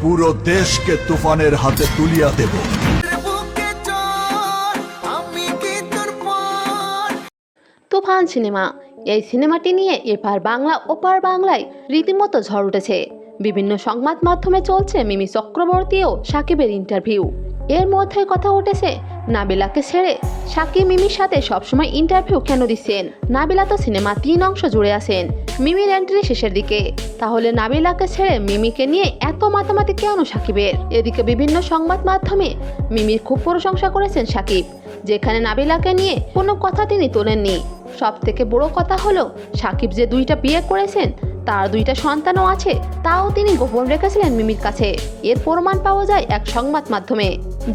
পুরো দেশকে তুফানের হাতে তুলিয়া দেব। তুফান সিনেমা, এই সিনেমাটি নিয়ে এপার বাংলা ওপার বাংলায় রীতিমতো ঝড় উঠেছে। বিভিন্ন সংবাদ মাধ্যমে চলছে মিমি চক্রবর্তী ও সাকিবের ইন্টারভিউ। এর মধ্যে কথা উঠেছে নাবিলাকে ছেড়ে সাকিব মিমির সাথে সবসময় ইন্টারভিউ কেন দিচ্ছেন। নাবিলা তো সিনেমা 3 অংশ জুড়ে আছেন, মিমির এন্ট্রি শেষের দিকে, তাহলে নাবিলাকে ছেড়ে মিমিকে নিয়ে এত মাতামাতি কেন সাকিবের। এদিকে বিভিন্ন সংবাদ মাধ্যমে মিমির খুব প্রশংসা করেছেন সাকিব, যেখানে নাবিলাকে নিয়ে কোনো কথা তিনি তোলেননি। সব থেকে বড় কথা হলো সাকিব যে 2টা বিয়ে করেছেন, তার 2টা সন্তানও আছে, তাও তিনি গোপন রেখেছিলেন মিমির কাছে। এর প্রমাণ পাওয়া যায় এক সংবাদ মাধ্যমে,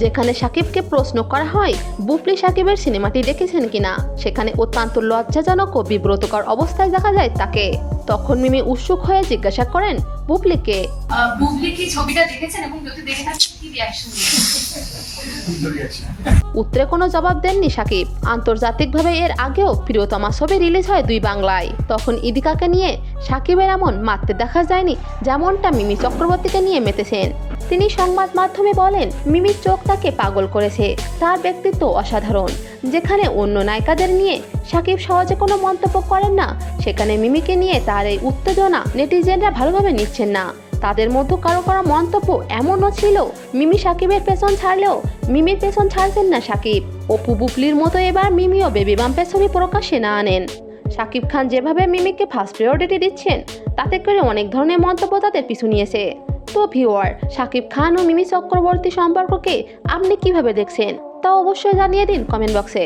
যেখানে সাকিবকে প্রশ্ন করা হয় বুবলি সাকিবের সিনেমাটি দেখেছেন কিনা। সেখানে অত্যন্ত লজ্জাজনক ও বিব্রতকর অবস্থায় দেখা যায় তাকে। তখন মিমি উৎসুক হয়ে জিজ্ঞাসা করেন বুবলিকে, বুবলি কি ছবিটা দেখেছেন এবং যদি দেখে থাকেন কি রিঅ্যাকশন দিয়েছেন? উত্তরে কোনো জবাব দেননি সাকিব। আন্তর্জাতিকভাবে এর আগেও প্রিয়তমা ছবি রিলিজ হয় 2 বাংলায়, তখন ইদিকাকে নিয়ে সাকিবের এমন মারতে দেখা যায়নি যেমনটা মিমি চক্রবর্তীকে নিয়ে মেতেছেন। তিনি সংবাদ মাধ্যমে বলেন মিমির চোখ তাকে পাগল করেছে, তার ব্যক্তিত্ব অসাধারণ। যেখানে অন্য নায়িকাদের নিয়ে সাকিব সহজে কোনো মন্তব্য করেন না, সেখানে মিমিকে নিয়ে তার এই উত্তেজনা নেটিজেনরা ভালোভাবে নিচ্ছেন না। তাদের মধ্যে কারো কারো মন্তব্য এমনও ছিল, মিমি সাকিবের পেছন ছাড়লেও মিমির পেছন ছাড়ছেন না সাকিব। অপু বুবলির মতো এবার মিমিও বেবি বাম্পের ছবি প্রকাশ্যে না আনেন। সাকিব খান যেভাবে মিমিকে ফার্স্ট প্রায়োরিটি দিচ্ছেন, তাতে করে অনেক ধরনের মন্তব্য তাদের পিছু নিয়েছে। তো ভিউয়ার, সাকিব খান ও মিমি চক্রবর্তী সম্পর্ককে আপনি কিভাবে দেখছেন তা অবশ্যই জানিয়ে দিন কমেন্ট বক্সে।